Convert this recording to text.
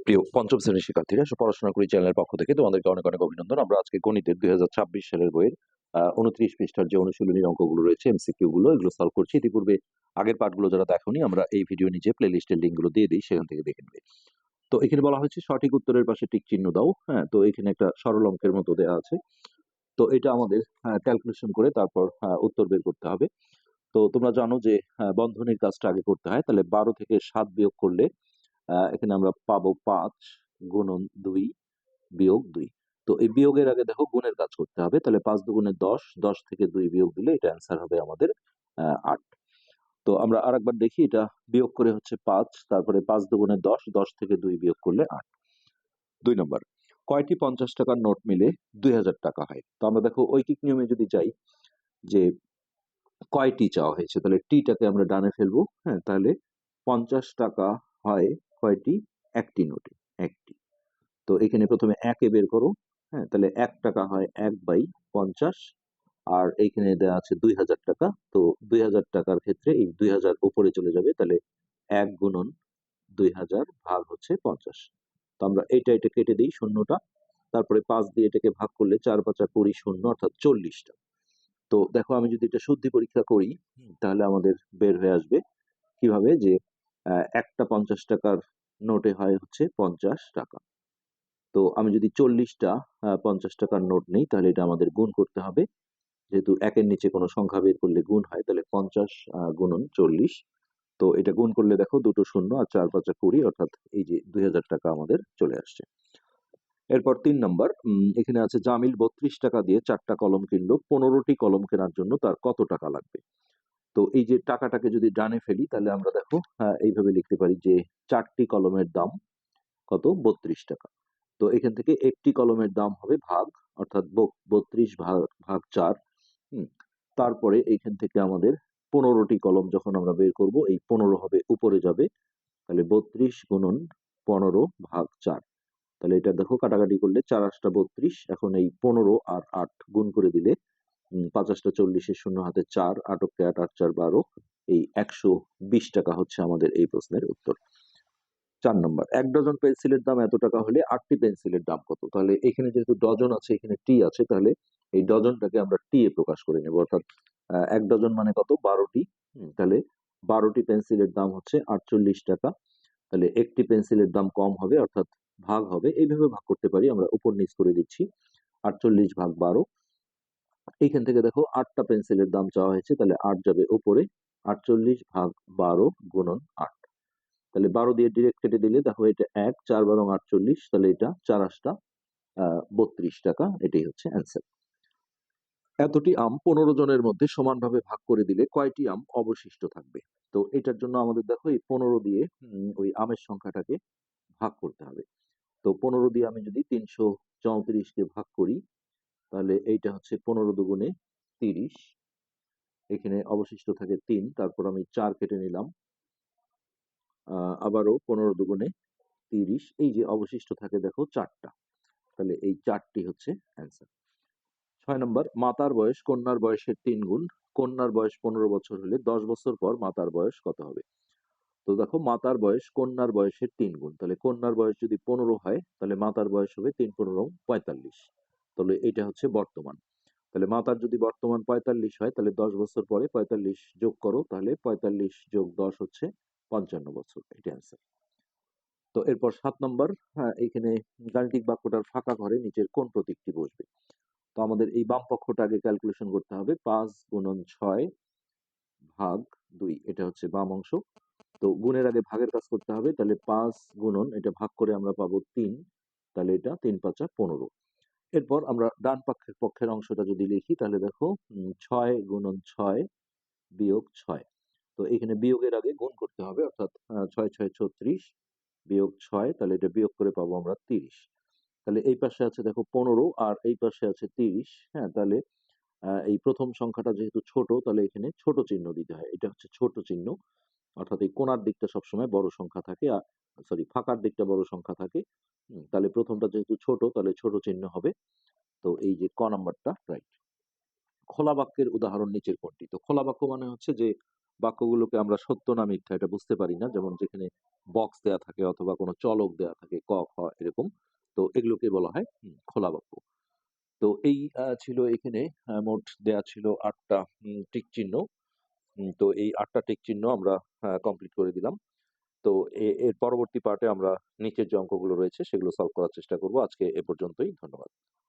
প্রিয় পঞ্চম শ্রেণীর শিক্ষার্থীরা, পড়াশোনা করি চ্যানেলের পক্ষ থেকে তোমাদেরকে অনেক অনেক অভিনন্দন। আমরা আজকে গণিতের 2026 সালের বইয়ের 29 পৃষ্ঠার যে অনুশীলনীর অঙ্কগুলো রয়েছে, এমসিকিউ গুলো, এগুলো সলভ করছি। ইতিপূর্বে আগের পার্টগুলো যারা দেখোনি, আমরা এই ভিডিও নিচে প্লে লিস্টের লিঙ্ক গুলো দিয়ে দিই, সেখান থেকে দেখে নেবে। তো এখানে বলা হয়েছে সঠিক উত্তরের পাশে টিক চিহ্ন দাও। হ্যাঁ, তো এখানে একটা সরল অঙ্কের মতো দেওয়া আছে। তো এটা আমাদের ক্যালকুলেশন করে তারপর উত্তর বের করতে হবে। তো তোমরা জানো যে বন্ধনীর কাজটা আগে করতে হয়। তাহলে 12 থেকে 7 বিয়োগ করলে এখানে আমরা পাবো 5 গুণন 2 বিয়োগ 2। তো এই বিয়োগের আগে দেখো গুণের কাজ করতে হবে। তাহলে 5 দুগুণে 10, 10 থেকে 2 বিয়োগ দিলে এটা অ্যান্সার হবে আমাদের 8। তো আমরা আরেকবার দেখি, এটা বিয়োগ করে হচ্ছে 5, তারপরে 5 দুগুণে 10, 10 থেকে 2 বিয়োগ করলে 8। 2 নম্বর, কয়টি 50 টাকার নোট মিলে 2000 টাকা হয়? তো আমরা দেখো ঐকিক নিয়মে যদি যাই, যে কয়টি চাওয়া হয়েছে, তাহলে টিটাকে আমরা ডানে ফেলবো। হ্যাঁ, তাহলে 50 টাকা হয় কয়টি? একটি নোটে, একটি। তো এখানে প্রথমে একে বের করো। হ্যাঁ, তাহলে 1 টাকা হয় 1/50, আর এইখানে দেওয়া আছে 2000 টাকা। তো 2000 টাকার ক্ষেত্রে এই 2000 উপরে চলে যাবে, তাহলে 1 গুণন 2000 ভাগ হচ্ছে 50। তো আমরা এটা কেটে দিই শূন্যটা, তারপরে 5 দিয়ে এটাকে ভাগ করলে 4 5 20 শূন্য, অর্থাৎ 40টা। তো দেখো আমি যদি এটা শুদ্ধি পরীক্ষা করি, তাহলে আমাদের বের হয়ে আসবে কিভাবে, যে একটা 50 টাকার নোটে হয় হচ্ছে 50 টাকা। তো আমি যদি 40টা 50 টাকার নোট নেই, তাহলে এটা আমাদের গুণ করতে হবে। যেহেতু একের নিচে কোনো সংখ্যা বের করলে গুণ হয়, তাহলে 50 গুণন 40। তো এটা গুণ করলে দেখো দুটো শূন্য, আর 4 5 20, অর্থাৎ এই যে 2000 টাকা আমাদের চলে আসছে। এরপর 3 নম্বর, এখানে আছে জামিল 32 টাকা দিয়ে 4টা কলম কিনলো, 15টি কলম কেনার জন্য তার কত টাকা লাগবে? তো এই যে টাকাটাকে যদি ডানে ফেলি, তাহলে আমরা দেখো এইভাবে লিখতে পারি যে 4টি কলমের দাম কত? 32 টাকা। তো এখান থেকে একটি কলমের দাম হবে ভাগ, অর্থাৎ 32 ভাগ ভাগ 4। তারপরে এইখান থেকে আমাদের 15টি কলম যখন আমরা বের করব, এই 15 হবে উপরে যাবে। তাহলে 32 গুণন 15 ভাগ 4। তাহলে এটা দেখো কাটাকাটি করলে 4 8টা 32। এখন এই 15 আর 8 গুণ করে দিলে 5 8টা 40, শূন্য হাতে 4, 8 কে 8, 8 4 12, এই 120 টাকা হচ্ছে আমাদের এই প্রশ্নের উত্তর। 4 নম্বর, 1 ডজন পেন্সিলের দাম এত টাকা হলে 8টি পেন্সিলের দাম কত? তাহলে এখানে যেহেতু ডজন আছে, এখানে টি আছে, তাহলে এই ডজনটাকে আমরা টি এ প্রকাশ করে নেব, অর্থাৎ 1 ডজন মানে কত? 12টি। তাহলে 12টি পেন্সিলের দাম হচ্ছে 48 টাকা। তাহলে একটি পেন্সিলের দাম কম হবে, অর্থাৎ ভাগ হবে। এইভাবে ভাগ করতে পারি, আমরা উপর নিচ করে দিচ্ছি। 48 ভাগ 12। এইখান থেকে দেখো 8টা পেন্সিলের দাম চাওয়া হয়েছে, তাহলে 8 যাবে উপরে। 48 ভাগ 12 গুণন 8। তাহলে 12 দিয়ে ডিরেক্ট কেটে দিলে দেখো এটা 1, 4 12 48, তাহলে এটা 4 8টা 32 টাকা। এটাই হচ্ছে অ্যান্সার। এতটি আম 15 জনের মধ্যে সমানভাবে ভাগ করে দিলে কয়টি আম অবশিষ্ট থাকবে? তো এটার জন্য আমাদের দেখো এই 15 দিয়ে ওই আমের সংখ্যাটাকে ভাগ করতে হবে। তো 15 দিয়ে আমি যদি 334 কে ভাগ করি, তাহলে এইটা হচ্ছে 15 দুগুণে 30। এখানে অবশিষ্ট থাকে 3, তারপর আমি 4 কেটে নিলাম। আবারও 15 দুগুণে 30, এই যে অবশিষ্ট থাকে দেখো 4টা। তাহলে এই 4টি হচ্ছে অ্যান্সার। 6 নম্বর, মাতার বয়স কন্যার বয়সের 3 গুণ। কন্যার বয়স 15 বছর হলে 10 বছর পর মাতার বয়স কত হবে? তো দেখো মাতার বয়স কন্যার বয়সের 3 গুণ। তাহলে কন্যার বয়স যদি 15 হয়, তাহলে মাতার বয়স হবে 3 15 45। তাহলে এটা হচ্ছে বর্তমান। তাহলে মাতার যদি বর্তমান 45 হয়, তাহলে 10 বছর পরে 45 যোগ করো, তাহলে 45 যোগ 10 হচ্ছে 55 বছর। এটা অ্যান্সার। তো এরপর 7 নম্বর, এইখানে গাণিতিক বাক্যটার ফাঁকা ঘরে নিচের কোন প্রতীকটি বসবে? তো আমাদের এই বাম পক্ষটা আগে ক্যালকুলেশন করতে হবে। 5 গুণন 6 ভাগ 2, এটা হচ্ছে বাম অংশ। তো গুণের আগে ভাগের কাজ করতে হবে। তাহলে 5 গুণন এটা ভাগ করে আমরা পাবো 3, তাহলে এটা 3 5 15। এরপর আমরা ডান পক্ষের অংশটা যদি লিখি, তাহলে দেখো 6 গুণন 6 বিয়োগ 6। তো এখানে বিয়োগের আগে গুণ করতে হবে, অর্থাৎ 6 6 36 বিয়োগ 6, তাহলে এটা বিয়োগ করে পাবো আমরা 30। তাহলে এই পাশে আছে দেখো 15, আর এই পাশে আছে 30। হ্যাঁ, তাহলে এই প্রথম সংখ্যাটা যেহেতু ছোট, তাহলে এখানে ছোট চিহ্ন দিতে হয়। এটা হচ্ছে ছোট চিহ্ন, অর্থাৎ এই কোণার দিকটা সবসময় বড় সংখ্যা থাকে, সরি ফাঁকার দিকটা বড় সংখ্যা থাকে। তাহলে প্রথমটা যেহেতু ছোট, তাহলে ছোট চিহ্ন হবে। তো এই যে ক নাম্বারটা রাইট। খোলা বাক্যের উদাহরণ নিচের কোনটি? তো খোলা বাক্য মানে হচ্ছে যে বাক্যগুলোকে আমরা সত্য না মিথ্যা এটা বুঝতে পারি না। যেমন যেখানে বক্স দেয়া থাকে অথবা কোনো চলক দেয়া থাকে ক, খ এরকম। তো এগুলোকে বলা হয় খোলা বাক্য। তো এই ছিল এখানে মোট দেয়া ছিল ৮ টা টিক চিহ্ন। তো এই ৮ টা টিক চিহ্ন আমরা কমপ্লিট করে দিলাম। তো এর পরবর্তী পার্টে আমরা নিচের যে অঙ্কগুলো রয়েছে সেগুলো সলভ করার চেষ্টা করব। আজকে এ পর্যন্তই। ধন্যবাদ।